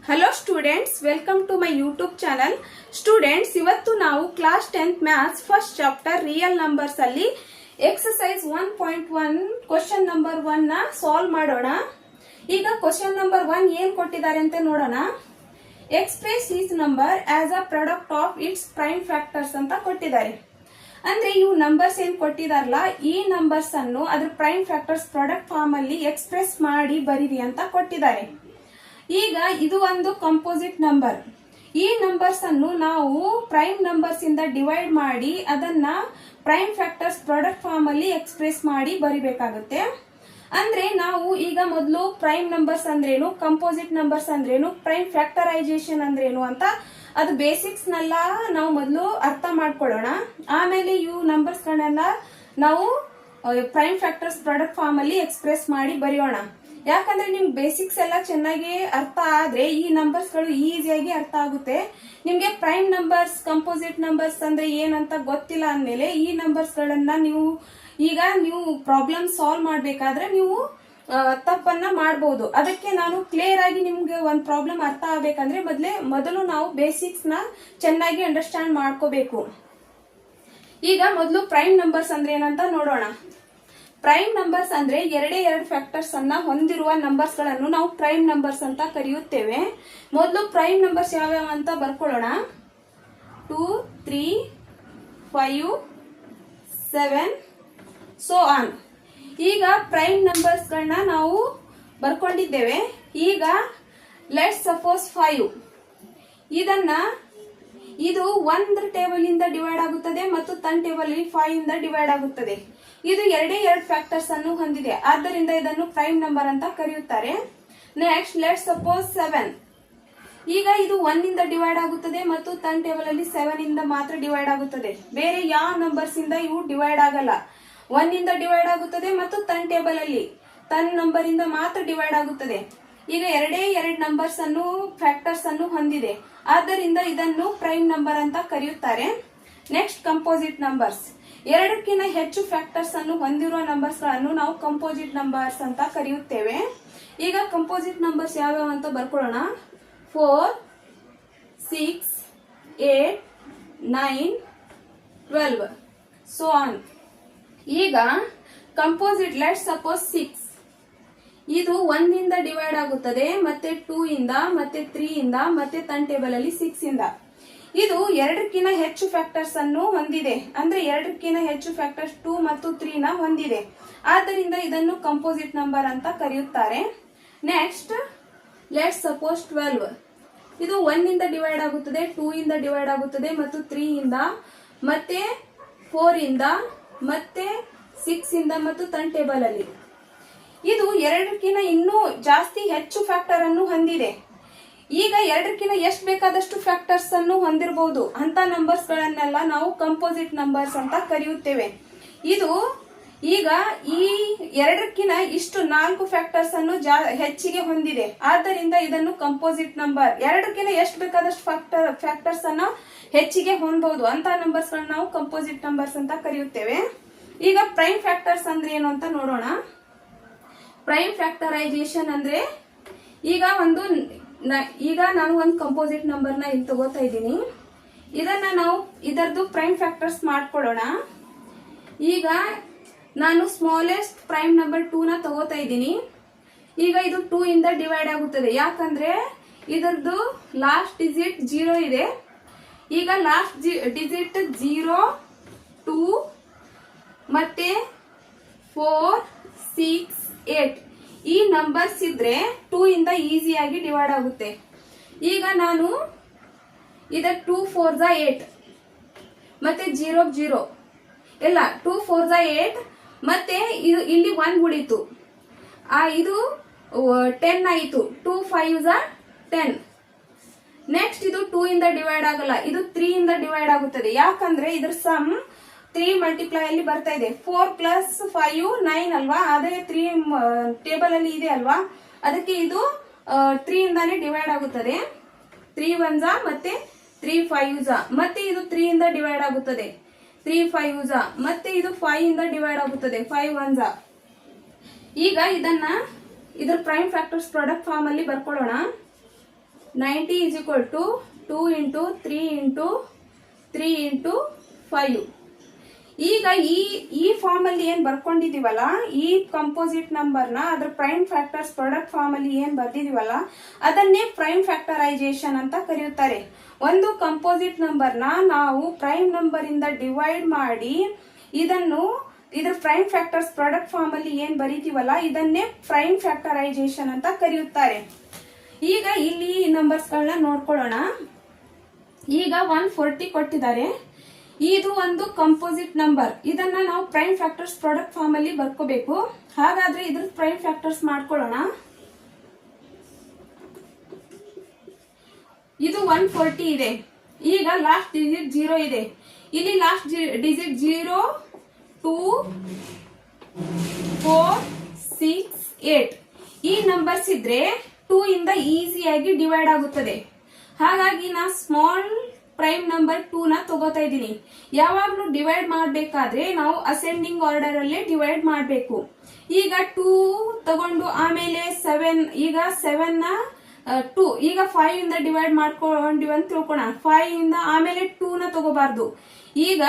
Hello students, welcome to my YouTube channel. Students, ಇವತ್ತು ನಾವು class 10th maths first chapter real numbers ಅಲ್ಲಿ exercise 1.1 question number 1 ನ solve ಮಾಡೋಣ. ಈಗ question number 1 ಏನ್ ಕೊಟ್ಟಿದ್ದಾರೆ ಅಂತ ನೋಡೋಣ. Express is number as a product of it's prime factors ಅಂತ ಕೊಟ್ಟಿದ್ದಾರೆ. ಅಂದ್ರೆ ಇವು ನಂಬರ್ಸ್ ಏನ್ ಕೊಟ್ಟಿದಾರಲ್ಲ, ಈ ನಂಬರ್ಸ್ ಅನ್ನು ಅದ್ರ ಪ್ರೈಮ್ ಫ್ಯಾಕ್ಟರ್ಸ್ ಪ್ರಾಡಕ್ಟ್ ಫಾರ್ಮ್ ಅಲ್ಲಿ ಎಕ್ಸ್ಪ್ರೆಸ್ ಮಾಡಿ ಬರೀರಿ ಅಂತ ಕೊಟ್ಟಿದ್ದಾರೆ. ಈಗ ಇದು ಒಂದು ಕಂಪೋಸಿಟ್ ನಂಬರ್. ಈ ನಂಬರ್ಸ್ ಅನ್ನು ನಾವು ಪ್ರೈಮ್ ನಂಬರ್ಸ್ ಇಂದ ಡಿವೈಡ್ ಮಾಡಿ ಅದನ್ನ ಪ್ರೈಮ್ ಫ್ಯಾಕ್ಟರ್ಸ್ ಪ್ರಾಡಕ್ಟ್ ಫಾರ್ಮ್ ಅಲ್ಲಿ ಎಕ್ಸ್ಪ್ರೆಸ್ ಮಾಡಿ ಬರಿಬೇಕಾಗುತ್ತೆ. ಅಂದ್ರೆ ನಾವು ಈಗ ಮೊದಲು ಪ್ರೈಮ್ ನಂಬರ್ಸ್ ಅಂದ್ರೇನು, ಕಂಪೋಸಿಟ್ ನಂಬರ್ಸ್ ಅಂದ್ರೇನು, ಪ್ರೈಮ್ ಫ್ಯಾಕ್ಟರೈಸೇಷನ್ ಅಂದ್ರೇನು ಅಂತ ಅದು ಬೇಸಿಕ್ಸ್ ನೆಲ್ಲ ನಾವು ಮೊದಲು ಅರ್ಥ ಮಾಡ್ಕೊಳ್ಳೋಣ. ಆಮೇಲೆ ಇವು ನಂಬರ್ಸ್ ಗಳನ್ನೆಲ್ಲ ನಾವು ಪ್ರೈಮ್ ಫ್ಯಾಕ್ಟರ್ಸ್ ಪ್ರಾಡಕ್ಟ್ ಫಾರ್ಮ್ ಅಲ್ಲಿ ಎಕ್ಸ್ಪ್ರೆಸ್ ಮಾಡಿ ಬರೆಯೋಣ. ಯಾಕಂದ್ರೆ ನಿಮ್ಗೆ ಬೇಸಿಕ್ಸ್ ಎಲ್ಲ ಚೆನ್ನಾಗಿ ಅರ್ಥ ಆದ್ರೆ ಈ ನಂಬರ್ಸ್ ಗಳು ಈಸಿಯಾಗಿ ಅರ್ಥ ಆಗುತ್ತೆ. ನಿಮ್ಗೆ ಪ್ರೈಮ್ ನಂಬರ್ಸ್, ಕಂಪೋಸಿಟ್ ನಂಬರ್ಸ್ ಅಂದ್ರೆ ಏನಂತ ಗೊತ್ತಿಲ್ಲ ಅಂದ್ಮೇಲೆ ಈ ನಂಬರ್ಸ್ ಗಳನ್ನ ನೀವು ಪ್ರಾಬ್ಲಮ್ ಸಾಲ್ವ್ ಮಾಡ್ಬೇಕಾದ್ರೆ ನೀವು ತಪ್ಪನ್ನ ಮಾಡಬಹುದು. ಅದಕ್ಕೆ ನಾನು ಕ್ಲಿಯರ್ ಆಗಿ ನಿಮ್ಗೆ ಒಂದ್ ಪ್ರಾಬ್ಲಮ್ ಅರ್ಥ ಆಗ್ಬೇಕಂದ್ರೆ ಮೊದಲು ನಾವು ಬೇಸಿಕ್ಸ್ ನ ಚೆನ್ನಾಗಿ ಅಂಡರ್ಸ್ಟ್ಯಾಂಡ್ ಮಾಡ್ಕೋಬೇಕು. ಈಗ ಮೊದಲು ಪ್ರೈಮ್ ನಂಬರ್ಸ್ ಅಂದ್ರೆ ಏನಂತ ನೋಡೋಣ. ಪ್ರೈಮ್ ನಂಬರ್ಸ್ ಅಂದ್ರೆ ಎರಡೇ ಎರಡು ಫ್ಯಾಕ್ಟರ್ಸ್ ಅನ್ನ ಹೊಂದಿರುವ ನಂಬರ್ಸ್ ಗಳನ್ನು ನಾವು ಪ್ರೈಮ್ ನಂಬರ್ಸ್ ಅಂತ ಕರೆಯುತ್ತೇವೆ. ಮೊದಲು ಪ್ರೈಮ್ ನಂಬರ್ಸ್ ಯಾವ್ಯಾವ ಅಂತ ಬರ್ಕೊಳ್ಳೋಣ. 2, 3, 5, 7 ಸೋ ಆನ್. ಈಗ ಪ್ರೈಮ್ ನಂಬರ್ಸ್ ಗಳನ್ನ ನಾವು ಬರ್ಕೊಂಡಿದ್ದೇವೆ. ಈಗ ಲೆಟ್ಸ್ ಸಪೋಸ್ 5 ಇದು 1 ಟೇಬಲ್ ಇಂದ ಡಿವೈಡ್ ಆಗುತ್ತದೆ ಮತ್ತು ತನ್ ಟೇಬಲ್ 5 ಇಂದ ಡಿವೈಡ್ ಆಗುತ್ತದೆ. ಇದು ಎರಡೇ ಎರಡು ಫ್ಯಾಕ್ಟರ್ಸ್ ಅನ್ನು ಹೊಂದಿದೆ, ಆದ್ದರಿಂದ ಇದನ್ನು ಪ್ರೈಮ್ ನಂಬರ್ ಅಂತ ಕರೆಯುತ್ತಾರೆ. Next let's suppose 7. ಈಗ ಇದು 1 ಇಂದ ಡಿವೈಡ್ ಆಗುತ್ತದೆ ಮತ್ತು ತನ್ ಟೇಬಲ್ ಅಲ್ಲಿ 7 ಇಂದ ಮಾತ್ರ ಡಿವೈಡ್ ಆಗುತ್ತದೆ. ಬೇರೆ ಯಾವ ನಂಬರ್ಸ್ ಇಂದ ಇವು ಡಿವೈಡ್ ಆಗಲ್ಲ. 1 ಇಂದ ಡಿವೈಡ್ ಆಗುತ್ತದೆ ಮತ್ತು ತನ್ ಟೇಬಲ್ ಅಲ್ಲಿ ತನ್ ನಂಬರ್ ಇಂದ ಮಾತ್ರ ಡಿವೈಡ್ ಆಗುತ್ತದೆ. ಈಗ ಎರಡೇ ಎರಡು ನಂಬರ್ಸ್ ಅನ್ನು ಫ್ಯಾಕ್ಟರ್ಸ್ ಅನ್ನು ಹೊಂದಿದೆ, ಆದ್ದರಿಂದ ಇದನ್ನು ಪ್ರೈಮ್ ನಂಬರ್ ಅಂತ ಕರೆಯುತ್ತಾರೆ. Next composite numbers. ಎರಡಕ್ಕಿಂತ ಹೆಚ್ಚು ಫ್ಯಾಕ್ಟರ್ಸ್ ಅನ್ನು ಹೊಂದಿರುವ ನಂಬರ್ಸ್ ಗಳನ್ನು ನಾವು ಕಂಪೋಸಿಟ್ ನಂಬರ್ಸ್ ಅಂತ ಕರೆಯುತ್ತೇವೆ. ಈಗ ಕಂಪೋಸಿಟ್ ನಂಬರ್ಸ್ ಯಾವ್ಯಾವ ಅಂತ ಬರ್ಕೊಳ್ಳೋಣ. 4, 6, 8, 9, 12 ಸೋ ಆನ್. ಈಗ ಕಂಪೋಸಿಟ್ ಲೆಟ್ಸ್ ಸಪೋಸ್ 6. ಇದು 1 ಇಂದ ಡಿವೈಡ್ ಆಗುತ್ತದೆ, ಮತ್ತೆ 2 ಇಂದ, ಮತ್ತೆ 3 ಇಂದ, ಮತ್ತೆ ತನ್ ಟೇಬಲ್ ಅಲ್ಲಿ 6 ಇಂದ. ಇದು ಎರಡಕ್ಕಿಂತ ಹೆಚ್ಚು ಫ್ಯಾಕ್ಟರ್ಸ್ ಅನ್ನು ಹೊಂದಿದೆ, ಅಂದ್ರೆ ಎರಡಕ್ಕಿಂತ ಹೆಚ್ಚು ಫ್ಯಾಕ್ಟರ್ಸ್ 2 ಮತ್ತು 3 ನ ಹೊಂದಿದೆ, ಆದ್ದರಿಂದ ಇದನ್ನು ಕಂಪೋಸಿಟ್ ನಂಬರ್ ಅಂತ ಕರೆಯುತ್ತಾರೆ. Next let's suppose 12. ಇದು 1 ಇಂದ ಡಿವೈಡ್ ಆಗುತ್ತದೆ, 2 ಇಂದ ಡಿವೈಡ್ ಆಗುತ್ತದೆ ಮತ್ತು 3 ಇಂದ, ಮತ್ತೆ 4 ಇಂದ, ಮತ್ತೆ 6 ಇಂದ ಮತ್ತು ತನ್ ಟೇಬಲ್ ಅಲ್ಲಿ. ಇದು ಎರಡಕ್ಕಿಂತ ಇನ್ನೂ ಜಾಸ್ತಿ ಹೆಚ್ಚು ಫ್ಯಾಕ್ಟರ್ ಅನ್ನು ಹೊಂದಿದೆ. ಈಗ ಎರಡಕ್ಕಿಂತ ಎಷ್ಟು ಬೇಕಾದಷ್ಟು ಫ್ಯಾಕ್ಟರ್ಸ್ ಅನ್ನು ಹೊಂದಿರಬಹುದು ಅಂತ ನಂಬರ್ಸ್ ಗಳನ್ನೆಲ್ಲ ನಾವು ಕಂಪೋಸಿಟ್ ನಂಬರ್ಸ್ ಅಂತ ಕರೆಯುತ್ತೇವೆ. ಇದು ಈಗ ಈ ಎರಡಕ್ಕಿಂತ ಇಷ್ಟು 4 ಫ್ಯಾಕ್ಟರ್ಸ್ ಅನ್ನು ಹೆಚ್ಚಿಗೆ ಹೊಂದಿದೆ, ಆದ್ದರಿಂದ ಇದನ್ನು ಕಂಪೋಸಿಟ್ ನಂಬರ್. ಎರಡಕ್ಕಿಂತ ಎಷ್ಟು ಬೇಕಾದಷ್ಟು ಫ್ಯಾಕ್ಟರ್ಸ್ ಅನ್ನ ಹೆಚ್ಚಿಗೆ ಹೊಂದಬಹುದು ಅಂತ ನಂಬರ್ಸ್ ಗಳನ್ನ ನಾವು ಕಂಪೋಸಿಟ್ ನಂಬರ್ಸ್ ಅಂತ ಕರೆಯುತ್ತೇವೆ. ಈಗ ಪ್ರೈಮ್ ಫ್ಯಾಕ್ಟರ್ಸ್ ಅಂದ್ರೆ ಏನು ಅಂತ ನೋಡೋಣ. ಪ್ರೈಮ್ ಫ್ಯಾಕ್ಟರೈಸೇಷನ್ ಅಂದ್ರೆ ಈಗ ನಾನು ಒಂದು ಕಂಪೋಸಿಟ್ ನಂಬರ್ ನ ಇಲ್ಲಿ ತಗೋತಾ ಇದ್ದೀನಿ. ಇದನ್ನ ನಾವು ಇದರದ್ದು ಪ್ರೈಮ್ ಫ್ಯಾಕ್ಟರ್ಸ್ ಮಾಡ್ಕೊಳ್ಳೋಣ. ಈಗ ನಾನು ಸ್ಮಾಲೆಸ್ಟ್ ಪ್ರೈಮ್ ನಂಬರ್ 2 ನ ತಗೋತಾ ಇದ್ದೀನಿ. ಈಗ ಇದು 2 ಇಂದ ಡಿವೈಡ್ ಆಗುತ್ತದೆ, ಯಾಕಂದ್ರೆ ಇದರದ್ದು ಲಾಸ್ಟ್ ಡಿಜಿಟ್ 0 ಇದೆ. ಈಗ ಲಾಸ್ಟ್ ಡಿಜಿಟ್ 0, 2 ಮತ್ತೆ 4, 6, 8 ಈ ನಂಬರ್ಸ್ ಇದ್ರೆ 2 ಇಂದ ಈಸಿಯಾಗಿ ಡಿವೈಡ್ ಆಗುತ್ತೆ. ಈಗ ನಾನು ಇದ 2 4 8 ಮತ್ತೆ 0 0 ಇಲ್ಲ 2 4 8 ಮತ್ತೆ ಇಲ್ಲಿ 1 ಉಳಿತು, ಇದು 10 ಆಯಿತು. 2 5 10. ನೆಕ್ಸ್ಟ್ ಇದು 2 ಇಂದ ಡಿವೈಡ್ ಆಗಲ್ಲ, ಇದು 3 ಇಂದ ಡಿವೈಡ್ ಆಗುತ್ತದೆ, ಯಾಕಂದ್ರೆ ಇದ್ರ ಸಮ್ 3 ಮಲ್ಟಿಪ್ಲೈ ಅಲ್ಲಿ ಬರ್ತಾ ಇದೆ. 4 + 5 9 ಅಲ್ವಾ, ಅದೇ 3 ಟೇಬಲ್ ಅಲ್ಲಿ ಇದೆ ಅಲ್ವಾ, ಅದಕ್ಕೆ ಇದು 3 ಇಂದಾನೇ ಡಿವೈಡ್ ಆಗುತ್ತದೆ. 3 1 ಮತ್ತೆ 3 5 ಮತ್ತೆ ಇದು 3 ಇಂದ ಡಿವೈಡ್ ಆಗುತ್ತದೆ. 3 5 ಮತ್ತೆ ಇದು 5 ಇಂದ ಡಿವೈಡ್ ಆಗುತ್ತದೆ. 5 1. ಈಗ ಇದರ ಪ್ರೈಮ್ ಫ್ಯಾಕ್ಟರ್ಸ್ ಪ್ರಾಡಕ್ಟ್ ಫಾರ್ಮ್ ಅಲ್ಲಿ ಬರ್ಕೊಳ್ಳೋಣ. 90 is equal to 2 into 3 into 3 into 5. ಈಗ ಈ ಫಾರ್ಮ್ ಅಲ್ಲಿ ಏನ್ ಬರ್ಕೊಂಡಿದೀವಲ್ಲ, ಈ ಕಂಪೋಸಿಟ್ ನಂಬರ್ ನ ಅದ್ರ ಪ್ರೈಮ್ ಫ್ಯಾಕ್ಟರ್ಸ್ ಪ್ರಾಡಕ್ಟ್ ಫಾರ್ಮ್ ಅಲ್ಲಿ ಏನ್ ಬರ್ದಿದೀವಲ್ಲ ಅದನ್ನೇ ಪ್ರೈಮ್ ಫ್ಯಾಕ್ಟರೈಸೇಷನ್ ಅಂತ ಕರೆಯುತ್ತಾರೆ. ಒಂದು ಕಂಪೋಸಿಟ್ ನಂಬರ್ ನ ನಾವು ಪ್ರೈಮ್ ನಂಬರ್ ಇಂದ ಡಿವೈಡ್ ಮಾಡಿ ಇದ್ರ ಪ್ರೈಮ್ ಫ್ಯಾಕ್ಟರ್ಸ್ ಪ್ರಾಡಕ್ಟ್ ಫಾರ್ಮ್ ಅಲ್ಲಿ ಏನ್ ಬರೀತೀವಲ್ಲ ಇದನ್ನೇ ಪ್ರೈಮ್ ಫ್ಯಾಕ್ಟರೈಸೇಷನ್ ಅಂತ ಕರೆಯುತ್ತಾರೆ. ಈಗ ಇಲ್ಲಿ ನಂಬರ್ಸ್ ಗಳನ್ನ ನೋಡ್ಕೊಳ್ಳೋಣ. ಈಗ 140 ಕೊಟ್ಟಿದ್ದಾರೆ. ಇದು ಒಂದು ಕಂಪೋಸಿಟ್ ನಂಬರ್. ಇದನ್ನ ನಾವು ಪ್ರೈಮ್ ಫ್ಯಾಕ್ಟರ್ಸ್ ಪ್ರಾಡಕ್ಟ್ ಫಾರ್ಮ್ ಅಲ್ಲಿ ಬರ್ಕೋಬೇಕು. ಹಾಗಾದ್ರೆ ಇದ್ರ ಪ್ರೈಮ್ ಫ್ಯಾಕ್ಟರ್ಸ್ ಮಾಡ್ಕೊಳ್ಳೋಣ. ಇದು 140 ಇದೆ. ಈಗ ಲಾಸ್ಟ್ ಡಿಜಿಟ್ 0 ಇದೆ. ಇಲ್ಲಿ ಲಾಸ್ಟ್ ಡಿಜಿಟ್ 0, 2, 4, 6, 8 ಈ ನಂಬರ್ಸ್ ಇದ್ರೆ 2 ಇಂದ ಈಸಿಯಾಗಿ ಡಿವೈಡ್ ಆಗುತ್ತದೆ. ಹಾಗಾಗಿ ನಾ ಸ್ಮಾಲ್ ಪ್ರೈಮ್ ನಂಬರ್ 2 ನ ತಗೋತಾ ಇದ್ದೀನಿ. ಯಾವಾಗ್ಲೂ ಡಿವೈಡ್ ಮಾಡಬೇಕಾದ್ರೆ ನಾವು ಅಸೆಂಡಿಂಗ್ ಆರ್ಡರ್ ಅಲ್ಲೇ ಡಿವೈಡ್ ಮಾಡಬೇಕು. ಈಗ 2 ತಗೊಂಡು ಆಮೇಲೆ 7, ಈಗ 7 ನ 2 ಈಗ 5 ಇಂದ ಡಿವೈಡ್ ಮಾಡ್ಕೊಂಡಿವಿ ಅಂತ ತಿಳ್ಕೋಣ. 5 ಇಂದ ಆಮೇಲೆ 2 ನ ತಗೋಬಾರ್ದು. ಈಗ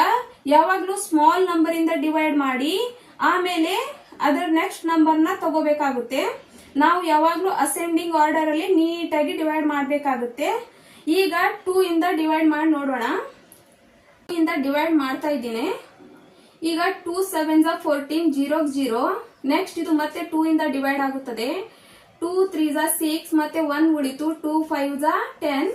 ಯಾವಾಗ್ಲೂ ಸ್ಮಾಲ್ ನಂಬರ್ ಇಂದ ಡಿವೈಡ್ ಮಾಡಿ ಆಮೇಲೆ ಅದರ ನೆಕ್ಸ್ಟ್ ನಂಬರ್ ನ ತಗೋಬೇಕಾಗುತ್ತೆ. ನಾವು ಯಾವಾಗ್ಲೂ ಅಸೆಂಡಿಂಗ್ ಆರ್ಡರ್ ಅಲ್ಲಿ ನೀಟಾಗಿ ಡಿವೈಡ್ ಮಾಡಬೇಕಾಗುತ್ತೆ. ಈಗ 2 ಇಂದ ಡಿವೈಡ್ ಮಾಡಿ ನೋಡೋಣ. 2 ಇಂದ ಡಿವೈಡ್ ಮಾಡ್ತಾ ಇದ್ದೀನಿ. ಈಗ 2 7s 14, 0 0. ನೆಕ್ಸ್ಟ್ ಇದು ಮತ್ತೆ 2 ಇಂದ ಡಿವೈಡ್ ಆಗುತ್ತದೆ. 2 3s 6 ಮತ್ತೆ 1 ಉಳಿತು. 2 5s 10.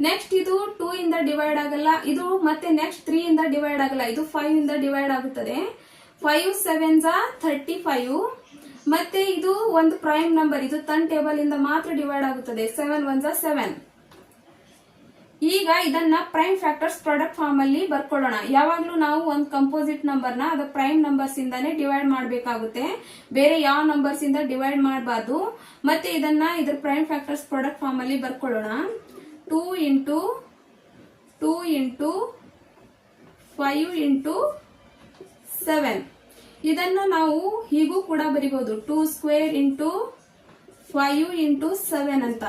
ನೆಕ್ಸ್ಟ್ ಇದು 2 ಇಂದ ಡಿವೈಡ್ ಆಗಲ್ಲ. ಇದು ಮತ್ತೆ ನೆಕ್ಸ್ಟ್ 3 ಇಂದ ಡಿವೈಡ್ ಆಗಲ್ಲ. ಇದು 5 ಇಂದ ಡಿವೈಡ್ ಆಗುತ್ತದೆ. 5 7s 35. ಮತ್ತೆ ಇದು ಒಂದು ಪ್ರೈಮ್ ನಂಬರ್. ಇದು ಟರ್ನ್ ಟೇಬಲ್ ಇಂದ ಮಾತ್ರ ಡಿವೈಡ್ ಆಗುತ್ತದೆ. 7 1s 7. ಈಗ ಇದನ್ನ ಪ್ರೈಮ್ ಫ್ಯಾಕ್ಟರ್ಸ್ ಪ್ರಾಡಕ್ಟ್ ಫಾರ್ಮ್ ಅಲ್ಲಿ ಬರ್ಕೊಳ್ಳೋಣ. ಯಾವಾಗ್ಲೂ ನಾವು ಒಂದು ಕಂಪೋಸಿಟ್ ನಂಬರ್ ನ ಅದ ಪ್ರೈಮ್ ನಂಬರ್ಸ್ ಇಂದಾನೆ ಡಿವೈಡ್ ಮಾಡಬೇಕಾಗುತ್ತೆ. ಬೇರೆ ಯಾವ ನಂಬರ್ಸ್ ಇಂದ ಡಿವೈಡ್ ಮಾಡಬಾರ್ದು. ಮತ್ತೆ ಇದ್ರ ಪ್ರೈಮ್ ಫ್ಯಾಕ್ಟರ್ಸ್ ಪ್ರಾಡಕ್ಟ್ ಫಾರ್ಮ್ ಅಲ್ಲಿ ಬರ್ಕೊಳ್ಳೋಣ. 2 into 2 into 5 into 7. ಇದನ್ನು ನಾವು ಹೀಗೂ ಕೂಡ ಬರೀಬಹುದು. 2 square into 5 into 7 ಅಂತ.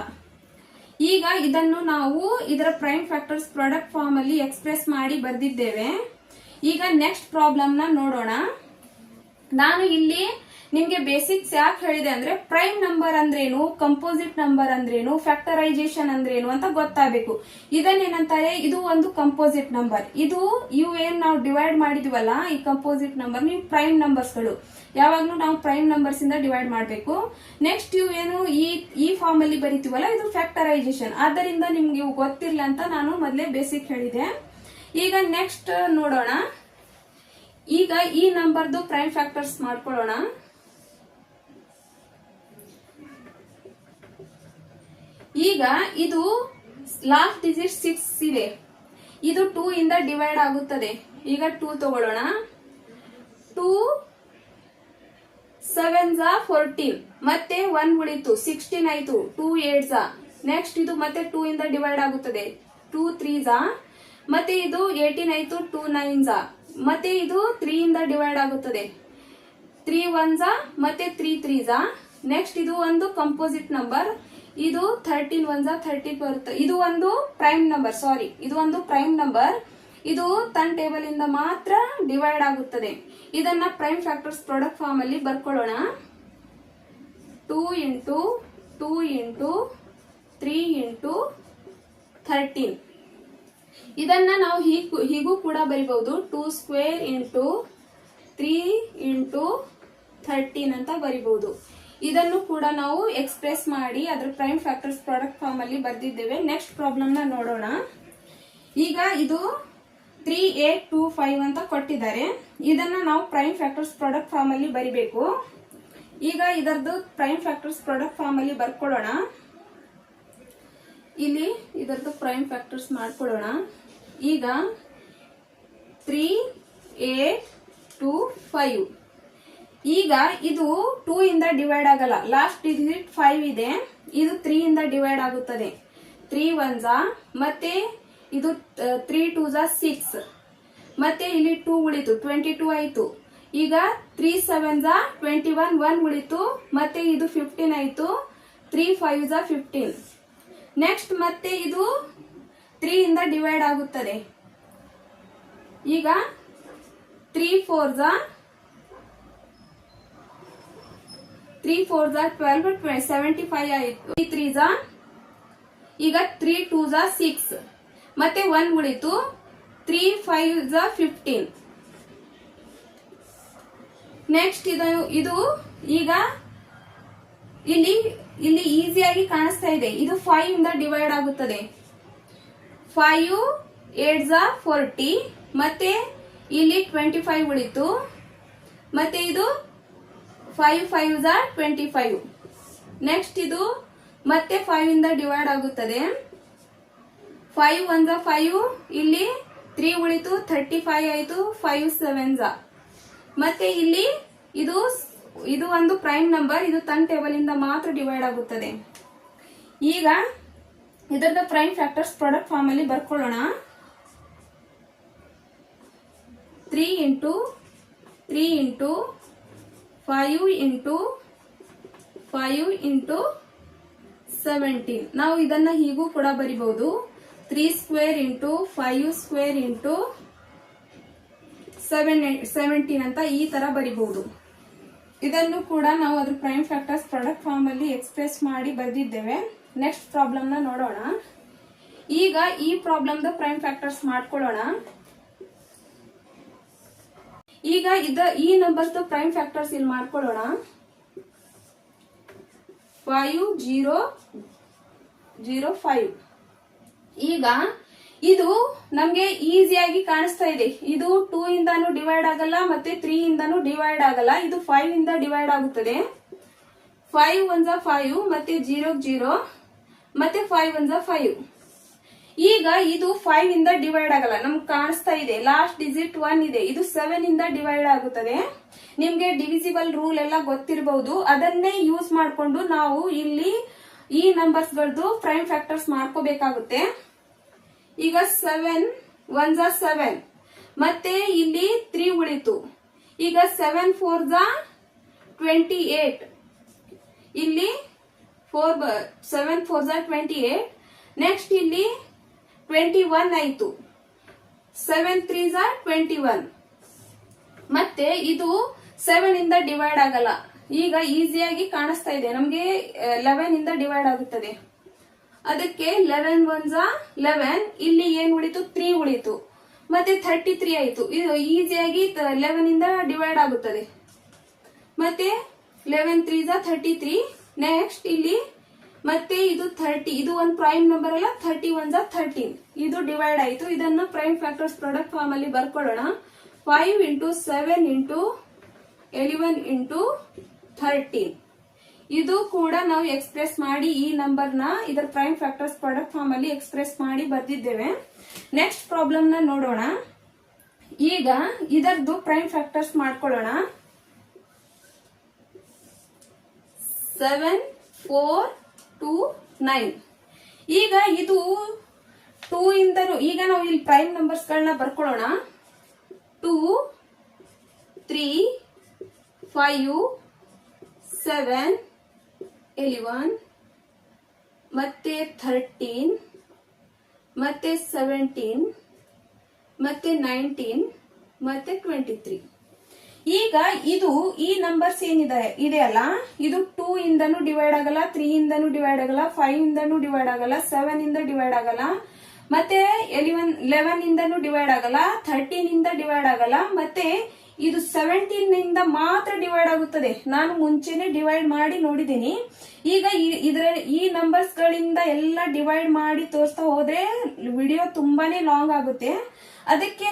ಈಗ ಇದನ್ನು ನಾವು ಇದರ ಪ್ರೈಮ್ ಫ್ಯಾಕ್ಟರ್ಸ್ ಪ್ರಾಡಕ್ಟ್ ಫಾರ್ಮ್ ಅಲ್ಲಿ ಎಕ್ಸ್ಪ್ರೆಸ್ ಮಾಡಿ ಬರ್ದಿದ್ದೇವೆ. ಈಗ ನೆಕ್ಸ್ಟ್ ಪ್ರಾಬ್ಲಮ್ ನ ನೋಡೋಣ. ನಾನು ಇಲ್ಲಿ ನಿಮ್ಗೆ ಬೇಸಿಕ್ಸ್ ಯಾಕೆ ಹೇಳಿದೆ ಅಂದ್ರೆ ಪ್ರೈಮ್ ನಂಬರ್ ಅಂದ್ರೇನು, ಕಂಪೋಸಿಟ್ ನಂಬರ್ ಅಂದ್ರೇನು, ಫ್ಯಾಕ್ಟರೈಸೇಷನ್ ಅಂದ್ರೇನು ಅಂತ ಗೊತ್ತಾಗಬೇಕು. ಇದನ್ನೇನಂತಾರೆ, ಇದು ಒಂದು ಕಂಪೋಸಿಟ್ ನಂಬರ್. ಇವು ಏನ್ ನಾವು ಡಿವೈಡ್ ಮಾಡಿದ್ವಲ್ಲ ಈ ಕಂಪೋಸಿಟ್ ನಂಬರ್, ನೀವು ಪ್ರೈಮ್ ನಂಬರ್ಸ್ ಗಳು ಯಾವಾಗ್ಲೂ ನಾವು ಪ್ರೈಮ್ ನಂಬರ್ಸ್ ಇಂದ ಡಿವೈಡ್ ಮಾಡಬೇಕು. ನೆಕ್ಸ್ಟ್ ಇವು ಏನು ಈ ಫಾರ್ಮ್ ಅಲ್ಲಿ ಬರೀತೀವಲ್ಲ ಇದು ಫ್ಯಾಕ್ಟರೈಸೇಷನ್. ಆದ್ದರಿಂದ ನಿಮ್ಗೆ ಇವು ಗೊತ್ತಿಲ್ಲ ಅಂತ ನಾನು ಮೊದಲೇ ಬೇಸಿಕ್ ಹೇಳಿದೆ. ಈಗ ನೆಕ್ಸ್ಟ್ ನೋಡೋಣ. ಈಗ ಈ ನಂಬರ್ದು ಪ್ರೈಮ್ ಫ್ಯಾಕ್ಟರ್ಸ್ ಮಾಡ್ಕೊಳ್ಳೋಣ. ಈಗ ಇದು ಲಾಸ್ಟ್ ಡಿಜಿಟ್ 6 ಇದೆ. ಇದು 2 ಇಂದ ಡಿವೈಡ್ ಆಗುತ್ತದೆ. ಈಗ 2 ತಗೊಳ್ಳೋಣ. 2 7s 14 ಮತ್ತೆ 1 ಉಳಿತು. 16 ಆಯ್ತು. 2 8s. ನೆಕ್ಸ್ಟ್ ಇದು ಮತ್ತೆ 2 ಇಂದ ಡಿವೈಡ್ ಆಗುತ್ತದೆ. 2 3s ಮತ್ತೆ ಇದು 18 ಆಯ್ತು. 2 9s ಮತ್ತೆ ಇದು 3 ಇಂದ ಡಿವೈಡ್ ಆಗುತ್ತದೆ. 3 1s ಮತ್ತೆ 3 3s. ನೆಕ್ಸ್ಟ್ ಇದು ಒಂದು ಕಂಪೋಸಿಟ್ ನಂಬರ್. ಇದು 13 1s 30 ಬರುತ್ತೆ. ಇದು ಒಂದು ಪ್ರೈಮ್ ನಂಬರ್. ಇದು ಒಂದು ಪ್ರೈಮ್ ನಂಬರ್. ಇದು ಟರ್ನ್ ಟೇಬಲ್ ಇಂದ ಮಾತ್ರ ಡಿವೈಡ್ ಆಗುತ್ತದೆ. ಇದನ್ನ ಪ್ರೈಮ್ ಫ್ಯಾಕ್ಟರ್ಸ್ ಪ್ರಾಡಕ್ಟ್ ಫಾರ್ಮ್ ಅಲ್ಲಿ ಬರ್ಕೊಳ್ಳೋಣ. 2 into 2 into 3 into 13. ಇದನ್ನ ನಾವು ಹೀಗೂ ಕೂಡ ಬರಿಬಹುದು. 2 square into 3 into 13 ಅಂತ ಬರಿಬಹುದು. ಇದನ್ನು ಕೂಡ ನಾವು ಎಕ್ಸ್ಪ್ರೆಸ್ ಮಾಡಿ ಅದರ ಪ್ರೈಮ್ ಫ್ಯಾಕ್ಟರ್ಸ್ ಪ್ರಾಡಕ್ಟ್ ಫಾರ್ಮ್ ಅಲ್ಲಿ ಬರ್ದಿದ್ದೇವೆ. ನೆಕ್ಸ್ಟ್ ಪ್ರಾಬ್ಲಮ್ ನ ನೋಡೋಣ. ಈಗ ಇದು 3 8 2 5 ಅಂತ ಕೊಟ್ಟಿದ್ದಾರೆ. ಇದನ್ನ ನಾವು ಪ್ರೈಮ್ ಫ್ಯಾಕ್ಟರ್ಸ್ ಪ್ರಾಡಕ್ಟ್ ಫಾರ್ಮ್ ಅಲ್ಲಿ ಬರಿಬೇಕು. ಈಗ ಇದರದ್ದು ಪ್ರೈಮ್ ಫ್ಯಾಕ್ಟರ್ಸ್ ಪ್ರಾಡಕ್ಟ್ ಫಾರ್ಮ್ ಅಲ್ಲಿ ಬರ್ಕೊಳ್ಳೋಣ. ಇಲ್ಲಿ ಇದರದ್ದು ಪ್ರೈಮ್ ಫ್ಯಾಕ್ಟರ್ಸ್ ಮಾಡ್ಕೊಳ್ಳೋಣ. ಈಗ 3 8 2 5. ಈಗ ಇದು 2 ಇಂದ ಡಿವೈಡ್ ಆಗಲ್ಲ. ಲಾಸ್ಟ್ ಡಿಜಿಟ್ 5 ಇದೆ. ಇದು 3 ಇಂದ ಡಿವೈಡ್ ಆಗುತ್ತದೆ. 3 1s ಮತ್ತೆ ಇದು 3 2s 6 ಮತ್ತೆ ಇಲ್ಲಿ 2 ಉಳಿತು. 22 ಆಯ್ತು. ಈಗ 3 7s 21 1 ಉಳಿತು. ಮತ್ತೆ ಇದು 15 ಆಯ್ತು. 3 5s 15. ನೆಕ್ಸ್ಟ್ ಮತ್ತೆ ಇದು 3 ಇಂದ ಡಿವೈಡ್ ಆಗುತ್ತದೆ. ಈಗ 3 4 12 75 ಆಯಿತು. 3 ಈಗ 3 2 6 ಮತ್ತೆ 1 ಉಳಿತು. 3 5 15. ನೆಕ್ಸ್ಟ್ ಇದು ಈಗ ಇಲ್ಲಿ ಈಸಿಯಾಗಿ ಕಾಣಿಸ್ತಾ ಇದೆ. ಇದು 5 ಇಂದ ಡಿವೈಡ್ ಆಗುತ್ತದೆ. 5 8 40 ಮತ್ತೆ ಇಲ್ಲಿ 25 ಉಳಿತು. ಮತ್ತೆ ಇದು 5 5 25. ನೆಕ್ಸ್ಟ್ ಇದು ಮತ್ತೆ 5 ಇಂದ ಡಿವೈಡ್ ಆಗುತ್ತದೆ. 5 1 5 ಇಲ್ಲಿ 3 ಉಳಿತು. 35 ಆಯಿತು. 5 7 ಮತ್ತೆ ಇಲ್ಲಿ ಇದು ಒಂದು ಪ್ರೈಮ್ ನಂಬರ್. ಇದು ತನ್ನ ಟೇಬಲ್ ಇಂದ ಮಾತ್ರ ಡಿವೈಡ್ ಆಗುತ್ತದೆ. ಈಗ ಇದರದ ಪ್ರೈಮ್ ಫ್ಯಾಕ್ಟರ್ಸ್ ಪ್ರಾಡಕ್ಟ್ ಫಾರ್ಮ್ ಅಲ್ಲಿ ಬರ್ಕೊಳ್ಳೋಣ. 3 ಇಂಟು 3 ಇಂಟು 5 ಇಂಟು 5 ಇಂಟು 17. ನಾವು ಇದನ್ನ ಹೀಗೂ ಕೂಡ ಬರಿಬಹುದು. 3 ಸ್ಕ್ವೇರ್ ಇಂಟು 5 ಸ್ಕ್ವೇರ್ ಇಂಟು 17 ಅಂತ ಈ ತರ ಬರಿಬಹುದು. ಇದನ್ನು ಕೂಡ ನಾವು ಅದ್ರ ಪ್ರೈಮ್ ಫ್ಯಾಕ್ಟರ್ಸ್ ಪ್ರಾಡಕ್ಟ್ ಫಾರ್ಮ್ ಅಲ್ಲಿ ಎಕ್ಸ್ಪ್ರೆಸ್ ಮಾಡಿ ಬರೆದಿದ್ದೇವೆ. ನೆಕ್ಸ್ಟ್ ಪ್ರಾಬ್ಲಮ್ ನ ನೋಡೋಣ. ಈಗ ಈ ಪ್ರಾಬ್ಲಮ್ ದ ಪ್ರೈಮ್ ಫ್ಯಾಕ್ಟರ್ಸ್ ಮಾಡ್ಕೊಳ್ಳೋಣ. ಈಗ ಈ ನಂಬರ್ಸ್ ಪ್ರೈಮ್ ಫ್ಯಾಕ್ಟರ್ಸ್ ಇಲ್ಲಿ ಮಾಡ್ಕೊಳ್ಳೋಣ. 5 0 0 5. ಈಗ ಇದು ನಮ್ಗೆ ಈಸಿಯಾಗಿ ಕಾಣಿಸ್ತಾ ಇದೆ. ಇದು 2 ಇಂದಾನು ಡಿವೈಡ್ ಆಗಲ್ಲ ಮತ್ತೆ 3 ಇಂದಾನು ಡಿವೈಡ್ ಆಗಲ್ಲ. ಇದು 5 ಇಂದ ಡಿವೈಡ್ ಆಗುತ್ತದೆ. 5 1 5 ಮತ್ತೆ 0 0 ಮತ್ತೆ 5 1 5. ಈಗ ಇದು 5 ಇಂದ ಡಿವೈಡ್ ಆಗಲ್ಲ. ನಮ್ಗೆ ಕಾಣಿಸ್ತಾ ಇದೆ ಲಾಸ್ಟ್ ಡಿಜಿಟ್ 1 ಇದೆ. ಇದು 7 ಇಂದ ಡಿವೈಡ್ ಆಗುತ್ತದೆ. ನಿಮ್ಗೆ ಡಿವಿಸಿಬಲ್ ರೂಲ್ ಎಲ್ಲ ಗೊತ್ತಿರಬಹುದು. ಅದನ್ನೇ ಯೂಸ್ ಮಾಡಿಕೊಂಡು ನಾವು ಇಲ್ಲಿ ಈ ನಂಬರ್ಸ್ ಗಳದ್ದು ಪ್ರೈಮ್ ಫ್ಯಾಕ್ಟರ್ಸ್ ಮಾಡ್ಕೋಬೇಕಾಗುತ್ತೆ. ಈಗ 7 1 7 ಮತ್ತೆ ಇಲ್ಲಿ 3 ಉಳಿತು. ಈಗ 7 4 28. ಇಲ್ಲಿ 7 4 28. ನೆಕ್ಸ್ಟ್ ಇಲ್ಲಿ 21 ಆಯಿತು. 7 3 21. ಮತ್ತೆ ಇದು 7 ಇಂದ ಡಿವೈಡ್ ಆಗಲ್ಲ. ಈಗ ಈಸಿಯಾಗಿ ಕಾಣಿಸ್ತಾ ಇದೆ ನಮ್ಗೆ 11 ಇಂದ ಡಿವೈಡ್ ಆಗುತ್ತದೆ. ಅದಕ್ಕೆ 11 1 11. ಇಲ್ಲಿ ಏನ್ ಉಳಿತು? 3 ಉಳಿತು. ಮತ್ತೆ 33 ಆಯಿತು. ಇದು ಈಸಿಯಾಗಿ 11 ಇಂದ ಡಿವೈಡ್ ಆಗುತ್ತದೆ. ಮತ್ತೆ 11 3 33. ನೆಕ್ಸ್ಟ್ ಇಲ್ಲಿ ಮತ್ತೆ ಇದು 30. ಇದು ಒಂದು ಪ್ರೈಮ್ ನಂಬರ್ ಅಲ್ಲ. 31 13. ಇದು ಡಿವೈಡ್ ಆಯಿತು. ಇದನ್ನ ಪ್ರೈಮ್ ಫ್ಯಾಕ್ಟರ್ಸ್ ಪ್ರಾಡಕ್ಟ್ ಫಾರ್ಮ್ ಅಲ್ಲಿ ಬರ್ಕೊಳ್ಳೋಣ. 5 ಇಂಟು 7 ಇಂಟು 11 ಇಂಟು 13. ಇದು ಕೂಡ ನಾವು ಎಕ್ಸ್ಪ್ರೆಸ್ ಮಾಡಿ ಈ ನಂಬರ್ ನ ಇದರ ಪ್ರೈಮ್ ಫ್ಯಾಕ್ಟರ್ಸ್ ಪ್ರಾಡಕ್ಟ್ ಫಾರ್ಮ್ ಅಲ್ಲಿ ಎಕ್ಸ್ಪ್ರೆಸ್ ಮಾಡಿ ಬರ್ದಿದ್ದೇವೆ. ನೆಕ್ಸ್ಟ್ ಪ್ರಾಬ್ಲಮ್ ನ ನೋಡೋಣ. ಈಗ ಇದರದ್ದು ಪ್ರೈಮ್ ಫ್ಯಾಕ್ಟರ್ಸ್ ಮಾಡ್ಕೊಳ್ಳೋಣ. 7 4 2 9. ಈಗ ಇದು 2 ಇಂದನು ಈಗ ನಾವು ಇಲ್ಲಿ ಪ್ರೈಮ್ ನಂಬರ್ಸ್ ಗಳನ್ನ ಬರ್ಕೊಳ್ಳೋಣ. 2 3 5 7 11 ಮತ್ತೆ 13 ಮತ್ತೆ 17 ಮತ್ತೆ 19 ಮತ್ತೆ 23. ಈಗ ಇದು ಈ ನಂಬರ್ಸ್ ಇದೆ ಅಲ್ಲ, ಇದು 2 ಇಂದನೂ ಡಿವೈಡ್ ಆಗಲ್ಲ, 3 ಇಂದನೂ ಡಿವೈಡ್ ಆಗಲ್ಲ, 5 ಇಂದನೂ ಡಿವೈಡ್ ಆಗಲ್ಲ, 7 ಇಂದ ಡಿವೈಡ್ ಆಗಲ್ಲ, ಮತ್ತೆ 11 ಇಂದನೂ ಡಿವೈಡ್ ಆಗಲ್ಲ, 13 ಇಂದ ಡಿವೈಡ್ ಆಗಲ್ಲ, ಮತ್ತೆ ಇದು 17 ಇಂದ ಮಾತ್ರ ಡಿವೈಡ್ ಆಗುತ್ತದೆ. ನಾನು ಮುಂಚೆನೆ ಡಿವೈಡ್ ಮಾಡಿ ನೋಡಿದ್ದೀನಿ. ಈಗ ಈ ನಂಬರ್ಸ್ ಗಳಿಂದ ಎಲ್ಲ ಡಿವೈಡ್ ಮಾಡಿ ತೋರಿಸ್ತಾ ಹೋದ್ರೆ ವಿಡಿಯೋ ತುಂಬಾನೇ ಲಾಂಗ್ ಆಗುತ್ತೆ. ಅದಕ್ಕೆ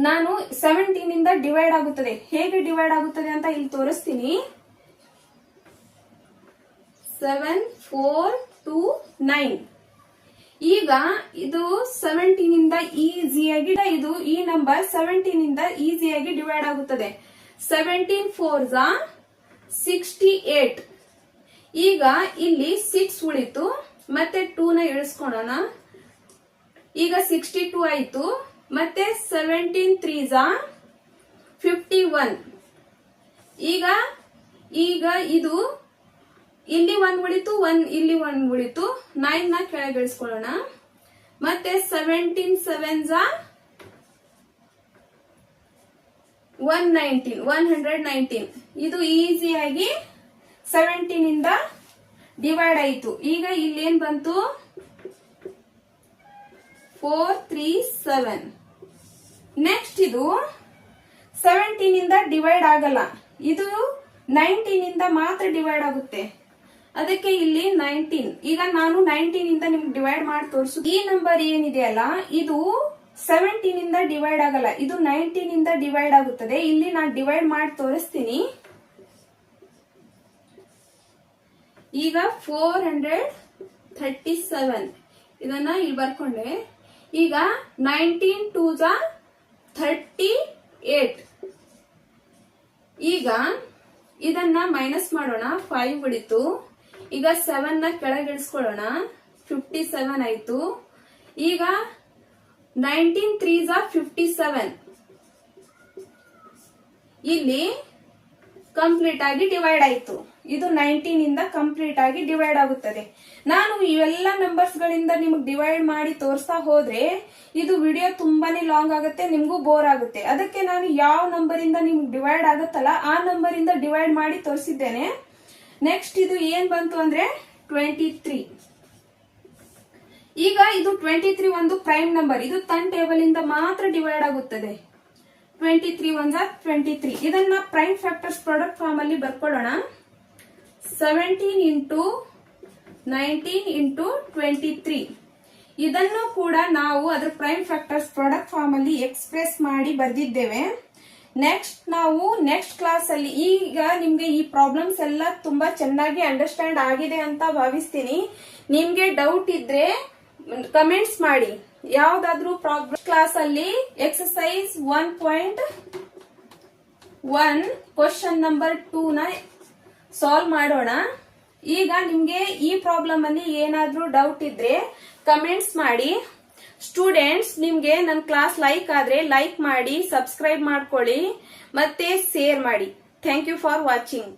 ನಾನು 17 ಇಂದ ಡಿವೈಡ್ ಆಗುತ್ತದೆ. ಹೇಗೆ ಡಿವೈಡ್ ಆಗುತ್ತದೆ ಅಂತ ಇಲ್ಲಿ ತೋರಿಸ್ತೀನಿ. 7 4 2 9. ಈಗ ಇದು 17 ಇಂದ ಈಸಿಯಾಗಿ ಈ ನಂಬರ್ 17 ಇಂದ ಈಸಿಯಾಗಿ ಡಿವೈಡ್ ಆಗುತ್ತದೆ. 17 4 68. ಈಗ ಇಲ್ಲಿ 6 ಉಳಿತು, ಮತ್ತೆ 2 ನ ಇಳಿಸ್ಕೊಳ್ಳೋಣ. ಈಗ 62 ಆಯ್ತು. ಮತ್ತೆ 17 3 51. ಈಗ ಇದು ಇಲ್ಲಿ 1 ಉಳಿತು, ಇಲ್ಲಿ 1 ಉಳಿತು, 9 ನ ಕೆಳಗೆ ಇಳಿಸ್ಕೊಳ್ಳೋಣ. ಮತ್ತೆ 17 7s 119. ಇದು ಈಸಿಯಾಗಿ 17 ಇಂದ ಡಿವೈಡ್ ಆಯಿತು. ಈಗ ಇಲ್ಲಿ ಏನ್ ಬಂತು 437. ನೆಕ್ಸ್ಟ್ ಇದು 17 ಇಂದ ಡಿವೈಡ್ ಆಗಲ್ಲ, ಇದು 19 ಇಂದ ಮಾತ್ರ ಡಿವೈಡ್ ಆಗುತ್ತೆ. ಅದಕ್ಕೆ ಇಲ್ಲಿ 19. ಈಗ ನಾನು 19 ಇಂದ ನಿಮ್ಗೆ ಡಿವೈಡ್ ಮಾಡಿ ತೋರಿಸು. ಈ ನಂಬರ್ ಏನಿದೆಯಲ್ಲ ಇದು 17 ಇಂದ ಡಿವೈಡ್ ಆಗಲ್ಲ, ಇದು 19 ಇಂದ ಡಿವೈಡ್ ಆಗುತ್ತದೆ. ಇಲ್ಲಿ ನಾನು ಡಿವೈಡ್ ಮಾಡಿ ತೋರಿಸ್ತೀನಿ. ಈಗ 437 ಇದನ್ನ ಇಲ್ಲಿ ಬರ್ಕೊಂಡೆ. ಈಗ 19 2s 38. ಈಗ ಇದನ್ನ ಮೈನಸ್ ಮಾಡೋಣ, 5 ಉಳಿತು. ಈಗ 7 ನ ಕೆಳಗೆ ಇಳಿಸ್ಕೊಳ್ಳೋಣ, 57 ಆಯ್ತು. ಈಗ 19 3s 57. ಇಲ್ಲಿ ಕಂಪ್ಲೀಟ್ ಆಗಿ ಡಿವೈಡ್ ಆಯ್ತು. ಇದು 19 ಇಂದ ಕಂಪ್ಲೀಟ್ ಆಗಿ ಡಿವೈಡ್ ಆಗುತ್ತದೆ. ನಾನು ಇವೆಲ್ಲ ನಂಬರ್ಸ್ ಗಳಿಂದ ನಿಮ್ಗೆ ಡಿವೈಡ್ ಮಾಡಿ ತೋರಿಸ್ತಾ ಹೋದ್ರೆ ಇದು ವಿಡಿಯೋ ತುಂಬಾನೇ ಲಾಂಗ್ ಆಗುತ್ತೆ, ನಿಮ್ಗೂ ಬೋರ್ ಆಗುತ್ತೆ. ಅದಕ್ಕೆ ನಾನು ಯಾವ ನಂಬರ್ ಇಂದ ನಿಮ್ಗೆ ಡಿವೈಡ್ ಆಗುತ್ತಲ್ಲ ಆ ನಂಬರ್ ಇಂದ ಡಿವೈಡ್ ಮಾಡಿ ತೋರಿಸಿದ್ದೇನೆ. ನೆಕ್ಸ್ಟ್ ಇದು ಏನ್ ಬಂತು ಅಂದ್ರೆ 23. ಈಗ ಇದು 23 ಒಂದು ಪ್ರೈಮ್ ನಂಬರ್, ಇದು ತನ್ ಟೇಬಲ್ ಇಂದ ಮಾತ್ರ ಡಿವೈಡ್ ಆಗುತ್ತದೆ. 23 1s 23. ಇದನ್ನ ಪ್ರೈಮ್ ಫ್ಯಾಕ್ಟರ್ಸ್ ಪ್ರಾಡಕ್ಟ್ ಫಾರ್ಮ್ ಅಲ್ಲಿ ಬರ್ಕೊಳ್ಳೋಣ. 17 into 19 into 23. ಇದನ್ನು ಕೂಡ ನಾವು ಅದರ ಪ್ರೈಮ್ ಫ್ಯಾಕ್ಟರ್ಸ್ ಪ್ರಾಡಕ್ಟ್ ಫಾರ್ಮ್ ಅಲ್ಲಿ ಎಕ್ಸ್ಪ್ರೆಸ್ ಮಾಡಿ ಬರ್ದಿದ್ದೇವೆ. ನೆಕ್ಸ್ಟ್ ನಾವು ನೆಕ್ಸ್ಟ್ ಕ್ಲಾಸ್ ಅಲ್ಲಿ, ಈಗ ನಿಮ್ಗೆ ಈ ಪ್ರಾಬ್ಲಮ್ಸ್ ಎಲ್ಲ ತುಂಬಾ ಚೆನ್ನಾಗಿ ಅಂಡರ್ಸ್ಟ್ಯಾಂಡ್ ಆಗಿದೆ ಅಂತ ಭಾವಿಸ್ತೀನಿ. ನಿಮ್ಗೆ ಡೌಟ್ ಇದ್ರೆ ಕಮೆಂಟ್ಸ್ ಮಾಡಿ. ಯಾವ್ದಾದ್ರು ಪ್ರಾಬ್ಲಮ್ ಕ್ಲಾಸ್ ಅಲ್ಲಿ ಎಕ್ಸರ್ಸೈಸ್ 1.1 ಕ್ವಶನ್ ನಂಬರ್ 2 ನ ಸಾಲ್ವ್ ಮಾಡೋಣ. ಈಗ ನಿಮ್ಗೆ ಈ ಪ್ರಾಬ್ಲಮ್ ಅಲ್ಲಿ ಏನಾದ್ರೂ ಡೌಟ್ ಇದ್ರೆ ಕಮೆಂಟ್ಸ್ ಮಾಡಿ. ಸ್ಟೂಡೆಂಟ್ಸ್, ನಿಮ್ಗೆ ನನ್ನ ಕ್ಲಾಸ್ ಲೈಕ್ ಆದ್ರೆ ಲೈಕ್ ಮಾಡಿ, ಸಬ್ಸ್ಕ್ರೈಬ್ ಮಾಡ್ಕೊಳ್ಳಿ, ಮತ್ತೆ ಶೇರ್ ಮಾಡಿ. Thank you for watching.